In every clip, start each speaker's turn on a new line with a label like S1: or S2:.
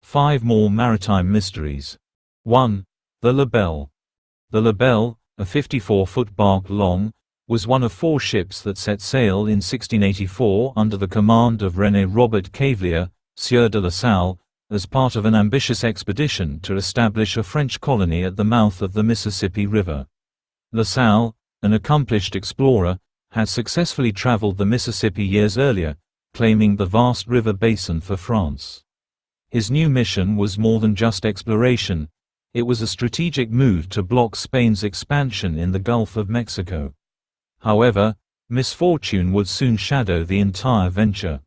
S1: 5 more maritime mysteries. 1. The La Belle. The La Belle, a 54-foot bark long, was one of 4 ships that set sail in 1684 under the command of René Robert Cavelier, Sieur de La Salle, as part of an ambitious expedition to establish a French colony at the mouth of the Mississippi River. La Salle, an accomplished explorer, had successfully traveled the Mississippi years earlier, claiming the vast river basin for France. His new mission was more than just exploration. It was a strategic move to block Spain's expansion in the Gulf of Mexico. However, misfortune would soon shadow the entire venture.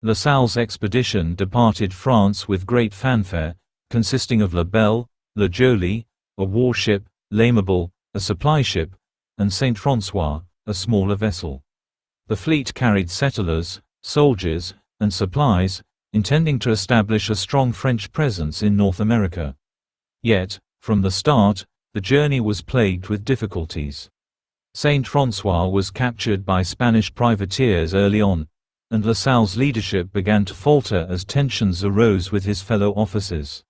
S1: La Salle's expedition departed France with great fanfare, consisting of La Belle, La Jolie, a warship, L'Aimable, a supply ship, and Saint François, a smaller vessel. The fleet carried settlers, soldiers, and supplies, intending to establish a strong French presence in North America. Yet, from the start, the journey was plagued with difficulties. Saint François was captured by Spanish privateers early on, and La Salle's leadership began to falter as tensions arose with his fellow officers.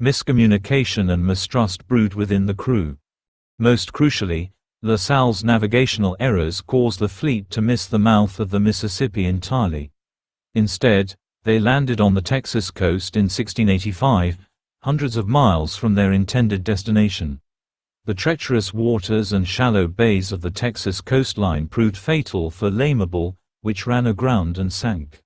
S1: Miscommunication and mistrust brewed within the crew. Most crucially, La Salle's navigational errors caused the fleet to miss the mouth of the Mississippi entirely. Instead, they landed on the Texas coast in 1685, hundreds of miles from their intended destination. The treacherous waters and shallow bays of the Texas coastline proved fatal for L'Aimable, which ran aground and sank.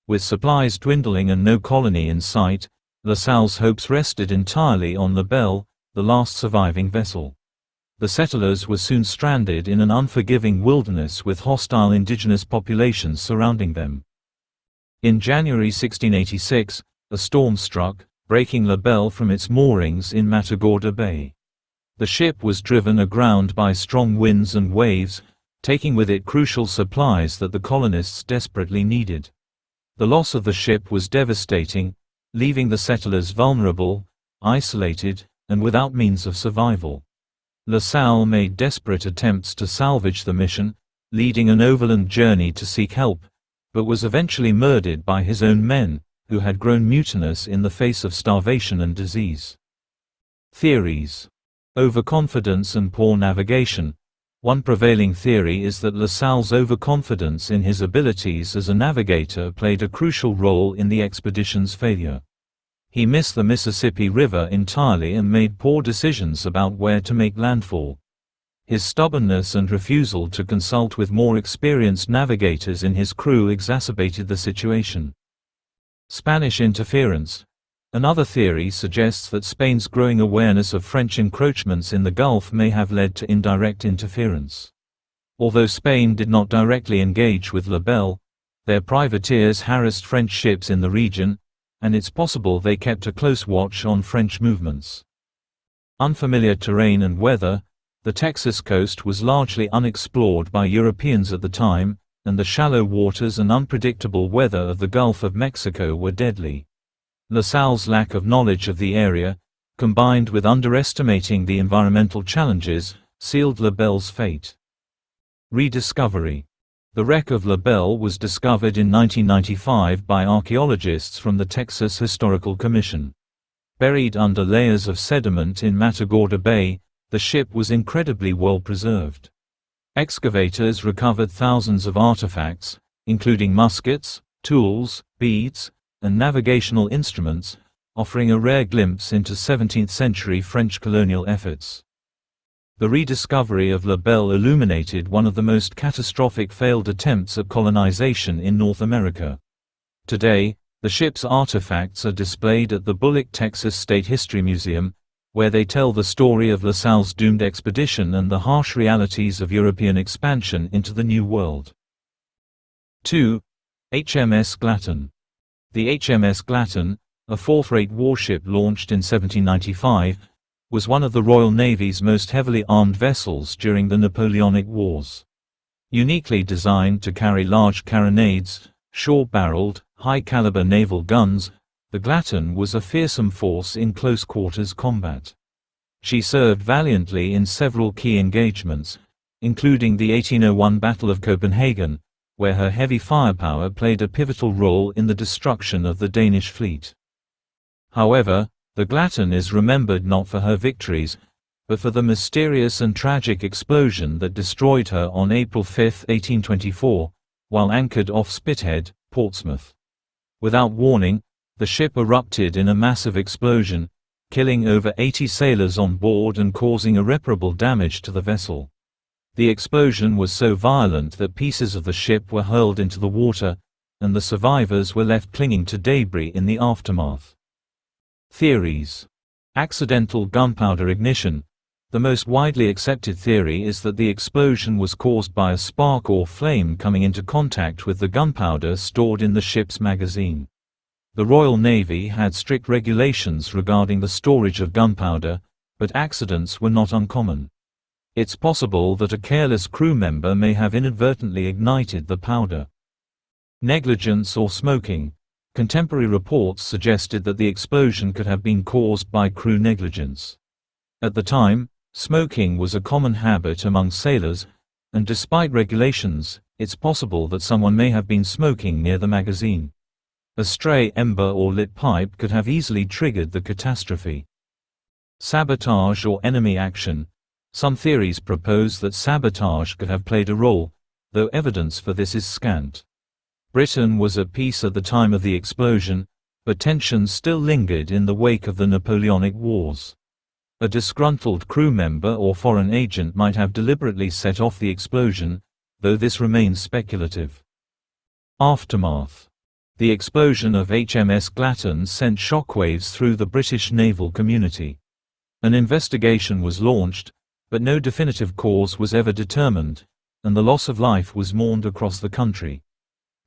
S1: With supplies dwindling and no colony in sight, La Salle's hopes rested entirely on La Belle, the last surviving vessel. The settlers were soon stranded in an unforgiving wilderness with hostile indigenous populations surrounding them. In January 1686, a storm struck, breaking La Belle from its moorings in Matagorda Bay. The ship was driven aground by strong winds and waves, taking with it crucial supplies that the colonists desperately needed. The loss of the ship was devastating, leaving the settlers vulnerable, isolated, and without means of survival. La Salle made desperate attempts to salvage the mission, leading an overland journey to seek help, but was eventually murdered by his own men, who had grown mutinous in the face of starvation and disease. Theories. Overconfidence and poor navigation. One prevailing theory is that La Salle's overconfidence in his abilities as a navigator played a crucial role in the expedition's failure. He missed the Mississippi River entirely and made poor decisions about where to make landfall. His stubbornness and refusal to consult with more experienced navigators in his crew exacerbated the situation. Spanish interference. Another theory suggests that Spain's growing awareness of French encroachments in the Gulf may have led to indirect interference. Although Spain did not directly engage with La Belle, their privateers harassed French ships in the region, and it's possible they kept a close watch on French movements. Unfamiliar terrain and weather. The Texas coast was largely unexplored by Europeans at the time, and the shallow waters and unpredictable weather of the Gulf of Mexico were deadly. La Salle's lack of knowledge of the area, combined with underestimating the environmental challenges, sealed La Belle's fate. Rediscovery. The wreck of La Belle was discovered in 1995 by archaeologists from the Texas Historical Commission. Buried under layers of sediment in Matagorda Bay, the ship was incredibly well preserved. Excavators recovered thousands of artifacts, including muskets, tools, beads, and navigational instruments, offering a rare glimpse into 17th-century French colonial efforts. The rediscovery of La Belle illuminated one of the most catastrophic failed attempts at colonization in North America. Today, the ship's artifacts are displayed at the Bullock, Texas State History Museum, where they tell the story of La Salle's doomed expedition and the harsh realities of European expansion into the New World. 2. HMS Glatton. The HMS Glatton, a fourth-rate warship launched in 1795, was one of the Royal Navy's most heavily armed vessels during the Napoleonic Wars. Uniquely designed to carry large carronades, short-barreled, high-caliber naval guns, the Glatton was a fearsome force in close-quarters combat. She served valiantly in several key engagements, including the 1801 Battle of Copenhagen, where her heavy firepower played a pivotal role in the destruction of the Danish fleet. However, the Glatton is remembered not for her victories, but for the mysterious and tragic explosion that destroyed her on April 5, 1824, while anchored off Spithead, Portsmouth. Without warning, the ship erupted in a massive explosion, killing over 80 sailors on board and causing irreparable damage to the vessel. The explosion was so violent that pieces of the ship were hurled into the water, and the survivors were left clinging to debris in the aftermath. Theories. Accidental gunpowder ignition. The most widely accepted theory is that the explosion was caused by a spark or flame coming into contact with the gunpowder stored in the ship's magazine. The Royal Navy had strict regulations regarding the storage of gunpowder, but accidents were not uncommon. It's possible that a careless crew member may have inadvertently ignited the powder. Negligence or smoking. Contemporary reports suggested that the explosion could have been caused by crew negligence. At the time, smoking was a common habit among sailors, and despite regulations, it's possible that someone may have been smoking near the magazine. A stray ember or lit pipe could have easily triggered the catastrophe. Sabotage or enemy action. Some theories propose that sabotage could have played a role, though evidence for this is scant. Britain was at peace at the time of the explosion, but tensions still lingered in the wake of the Napoleonic Wars. A disgruntled crew member or foreign agent might have deliberately set off the explosion, though this remains speculative. Aftermath. The explosion of HMS Glatton sent shockwaves through the British naval community. An investigation was launched, but no definitive cause was ever determined, and the loss of life was mourned across the country.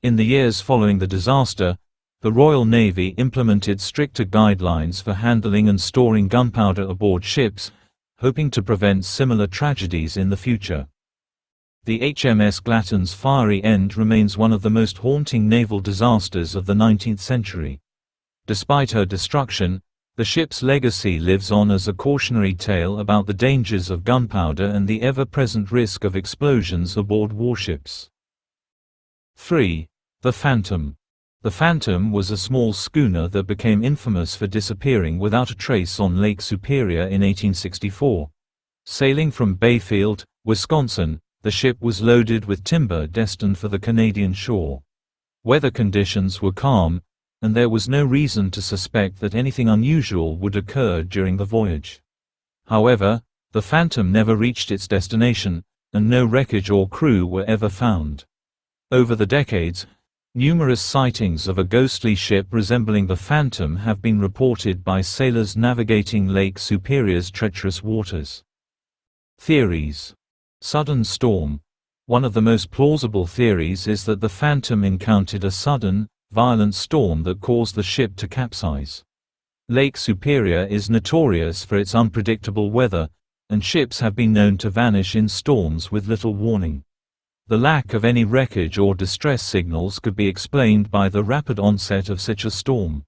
S1: In the years following the disaster, the Royal Navy implemented stricter guidelines for handling and storing gunpowder aboard ships, hoping to prevent similar tragedies in the future. The HMS Glatton's fiery end remains one of the most haunting naval disasters of the 19th century. Despite her destruction, the ship's legacy lives on as a cautionary tale about the dangers of gunpowder and the ever-present risk of explosions aboard warships. 3. The Phantom. The Phantom was a small schooner that became infamous for disappearing without a trace on Lake Superior in 1864. Sailing from Bayfield, Wisconsin, the ship was loaded with timber destined for the Canadian shore. Weather conditions were calm, and there was no reason to suspect that anything unusual would occur during the voyage. However, the Phantom never reached its destination, and no wreckage or crew were ever found. Over the decades, numerous sightings of a ghostly ship resembling the Phantom have been reported by sailors navigating Lake Superior's treacherous waters. Theories. Sudden storm. One of the most plausible theories is that the Phantom encountered a sudden, violent storm that caused the ship to capsize. Lake Superior is notorious for its unpredictable weather, and ships have been known to vanish in storms with little warning. The lack of any wreckage or distress signals could be explained by the rapid onset of such a storm.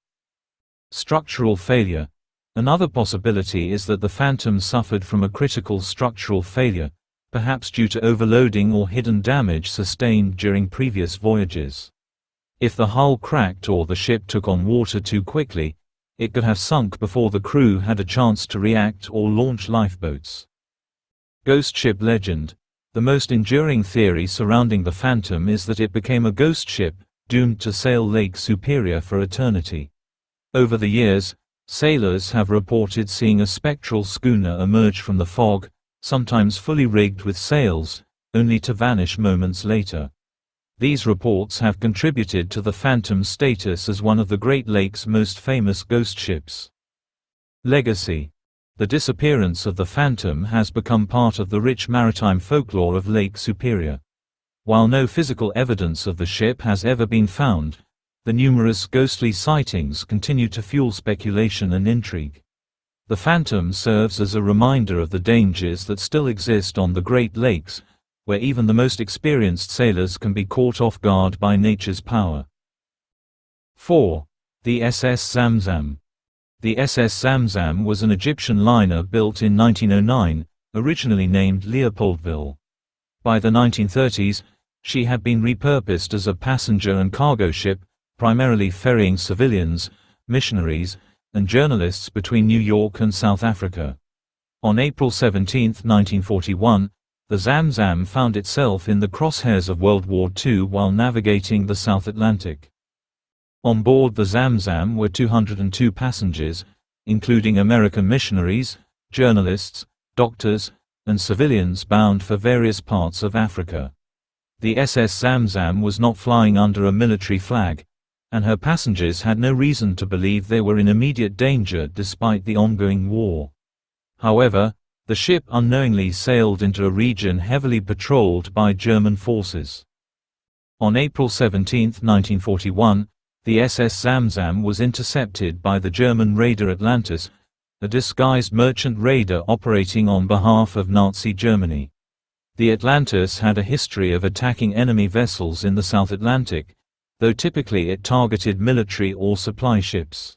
S1: Structural failure. Another possibility is that the Phantom suffered from a critical structural failure, perhaps due to overloading or hidden damage sustained during previous voyages. If the hull cracked or the ship took on water too quickly, it could have sunk before the crew had a chance to react or launch lifeboats. Ghost ship legend. The most enduring theory surrounding the Phantom is that it became a ghost ship, doomed to sail Lake Superior for eternity. Over the years, sailors have reported seeing a spectral schooner emerge from the fog, sometimes fully rigged with sails, only to vanish moments later. These reports have contributed to the Phantom's status as one of the Great Lakes' most famous ghost ships. Legacy. The disappearance of the Phantom has become part of the rich maritime folklore of Lake Superior. While no physical evidence of the ship has ever been found, the numerous ghostly sightings continue to fuel speculation and intrigue. The Phantom serves as a reminder of the dangers that still exist on the Great Lakes, where even the most experienced sailors can be caught off guard by nature's power. 4. The SS Zamzam. The SS Zamzam was an Egyptian liner built in 1909, originally named Leopoldville. By the 1930s, she had been repurposed as a passenger and cargo ship, primarily ferrying civilians, missionaries, and journalists between New York and South Africa. On April 17, 1941, the Zamzam found itself in the crosshairs of World War II while navigating the South Atlantic. On board the Zamzam were 202 passengers, including American missionaries, journalists, doctors, and civilians bound for various parts of Africa. The SS Zamzam was not flying under a military flag, and her passengers had no reason to believe they were in immediate danger despite the ongoing war. However, the ship unknowingly sailed into a region heavily patrolled by German forces. On April 17, 1941, the SS Zamzam was intercepted by the German raider Atlantis, a disguised merchant raider operating on behalf of Nazi Germany. The Atlantis had a history of attacking enemy vessels in the South Atlantic, though typically it targeted military or supply ships.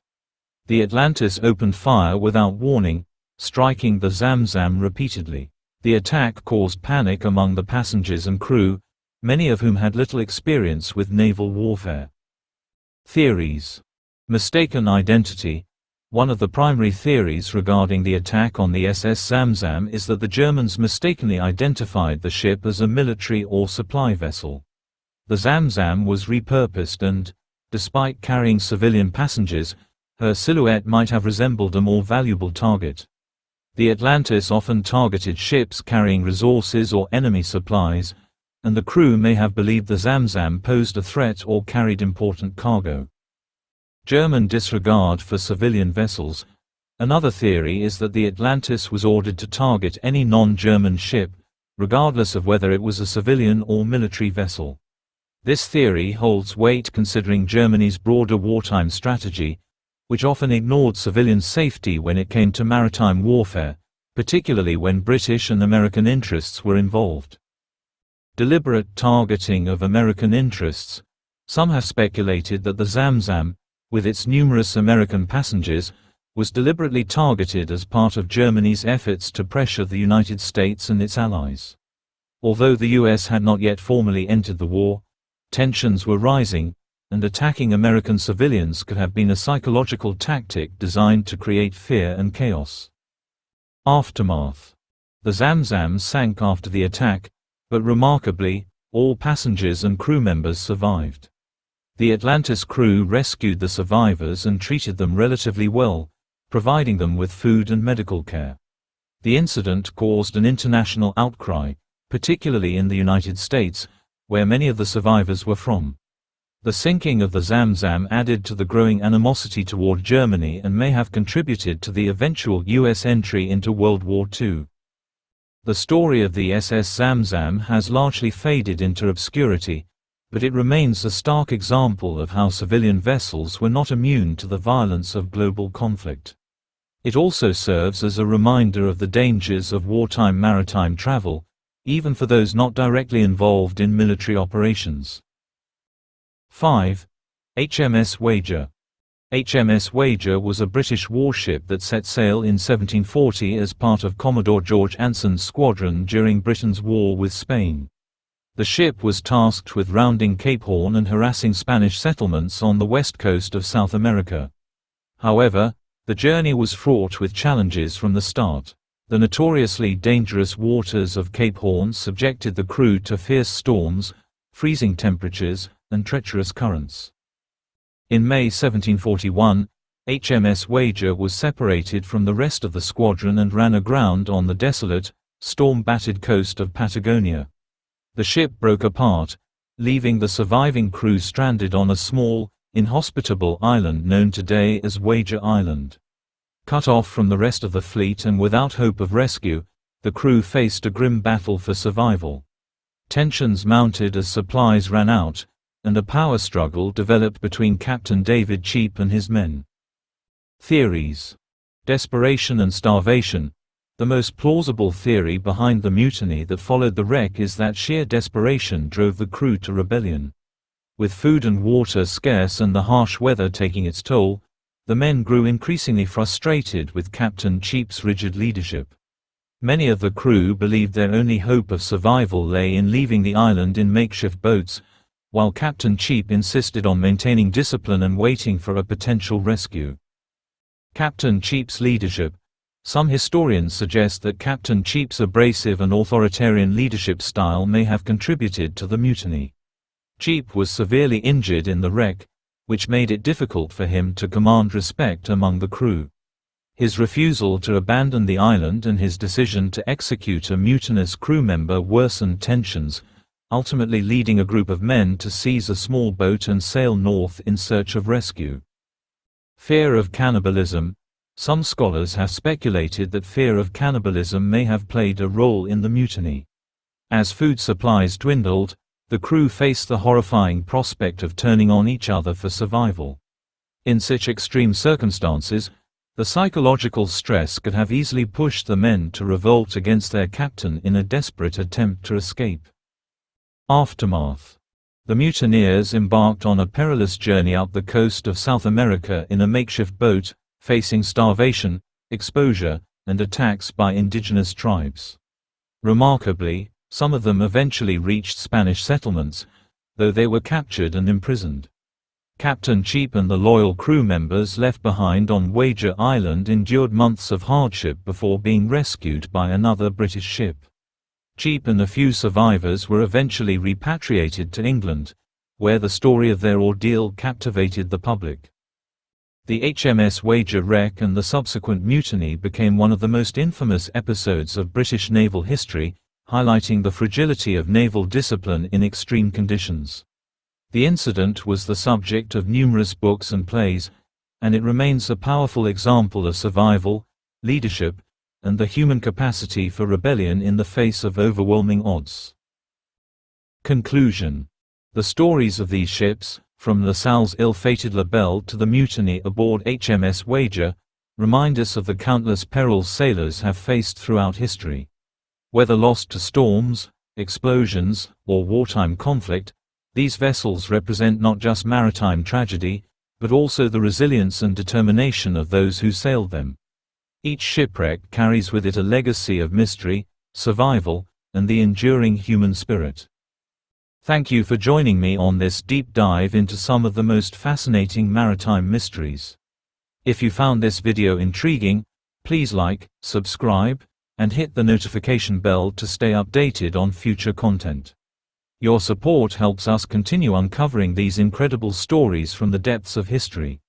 S1: The Atlantis opened fire without warning, striking the Zamzam repeatedly. The attack caused panic among the passengers and crew, many of whom had little experience with naval warfare. Theories. Mistaken identity. One of the primary theories regarding the attack on the SS Zamzam is that the Germans mistakenly identified the ship as a military or supply vessel. The Zamzam was repurposed and, despite carrying civilian passengers, her silhouette might have resembled a more valuable target. The Atlantis often targeted ships carrying resources or enemy supplies, and the crew may have believed the Zamzam posed a threat or carried important cargo. German disregard for civilian vessels. Another theory is that the Atlantis was ordered to target any non-German ship, regardless of whether it was a civilian or military vessel. This theory holds weight considering Germany's broader wartime strategy, which often ignored civilian safety when it came to maritime warfare, particularly when British and American interests were involved. Deliberate targeting of American interests. Some have speculated that the Zamzam, with its numerous American passengers, was deliberately targeted as part of Germany's efforts to pressure the United States and its allies. Although the US had not yet formally entered the war, tensions were rising, and attacking American civilians could have been a psychological tactic designed to create fear and chaos. Aftermath. The Zamzam sank after the attack, but remarkably, all passengers and crew members survived. The Atlantis crew rescued the survivors and treated them relatively well, providing them with food and medical care. The incident caused an international outcry, particularly in the United States, where many of the survivors were from. The sinking of the Zamzam added to the growing animosity toward Germany and may have contributed to the eventual US entry into World War II. The story of the SS Zamzam has largely faded into obscurity, but it remains a stark example of how civilian vessels were not immune to the violence of global conflict. It also serves as a reminder of the dangers of wartime maritime travel, even for those not directly involved in military operations. 5. HMS Wager. HMS Wager was a British warship that set sail in 1740 as part of Commodore George Anson's squadron during Britain's war with Spain. The ship was tasked with rounding Cape Horn and harassing Spanish settlements on the west coast of South America. However, the journey was fraught with challenges from the start. The notoriously dangerous waters of Cape Horn subjected the crew to fierce storms, freezing temperatures, and treacherous currents. In May 1741, HMS Wager was separated from the rest of the squadron and ran aground on the desolate, storm-battered coast of Patagonia. The ship broke apart, leaving the surviving crew stranded on a small, inhospitable island known today as Wager Island. Cut off from the rest of the fleet and without hope of rescue, the crew faced a grim battle for survival. Tensions mounted as supplies ran out, and a power struggle developed between Captain David Cheap and his men. Theories. Desperation and starvation. The most plausible theory behind the mutiny that followed the wreck is that sheer desperation drove the crew to rebellion. With food and water scarce and the harsh weather taking its toll, the men grew increasingly frustrated with Captain Cheap's rigid leadership. Many of the crew believed their only hope of survival lay in leaving the island in makeshift boats, while Captain Cheap insisted on maintaining discipline and waiting for a potential rescue. Captain Cheap's leadership. Some historians suggest that Captain Cheap's abrasive and authoritarian leadership style may have contributed to the mutiny. Cheap was severely injured in the wreck, which made it difficult for him to command respect among the crew. His refusal to abandon the island and his decision to execute a mutinous crew member worsened tensions, ultimately leading a group of men to seize a small boat and sail north in search of rescue. Fear of cannibalism. Some scholars have speculated that fear of cannibalism may have played a role in the mutiny. As food supplies dwindled, the crew faced the horrifying prospect of turning on each other for survival. In such extreme circumstances, the psychological stress could have easily pushed the men to revolt against their captain in a desperate attempt to escape. Aftermath. The mutineers embarked on a perilous journey up the coast of South America in a makeshift boat, facing starvation, exposure, and attacks by indigenous tribes. Remarkably, some of them eventually reached Spanish settlements, though they were captured and imprisoned. Captain Cheap and the loyal crew members left behind on Wager Island endured months of hardship before being rescued by another British ship. Cheap and a few survivors were eventually repatriated to England, where the story of their ordeal captivated the public. The HMS Wager wreck and the subsequent mutiny became one of the most infamous episodes of British naval history, highlighting the fragility of naval discipline in extreme conditions. The incident was the subject of numerous books and plays, and it remains a powerful example of survival, leadership, and the human capacity for rebellion in the face of overwhelming odds. Conclusion. The stories of these ships, from La Salle's ill-fated La Belle to the mutiny aboard HMS Wager, remind us of the countless perils sailors have faced throughout history. Whether lost to storms, explosions, or wartime conflict, these vessels represent not just maritime tragedy, but also the resilience and determination of those who sailed them. Each shipwreck carries with it a legacy of mystery, survival, and the enduring human spirit. Thank you for joining me on this deep dive into some of the most fascinating maritime mysteries. If you found this video intriguing, please like, subscribe, and hit the notification bell to stay updated on future content. Your support helps us continue uncovering these incredible stories from the depths of history.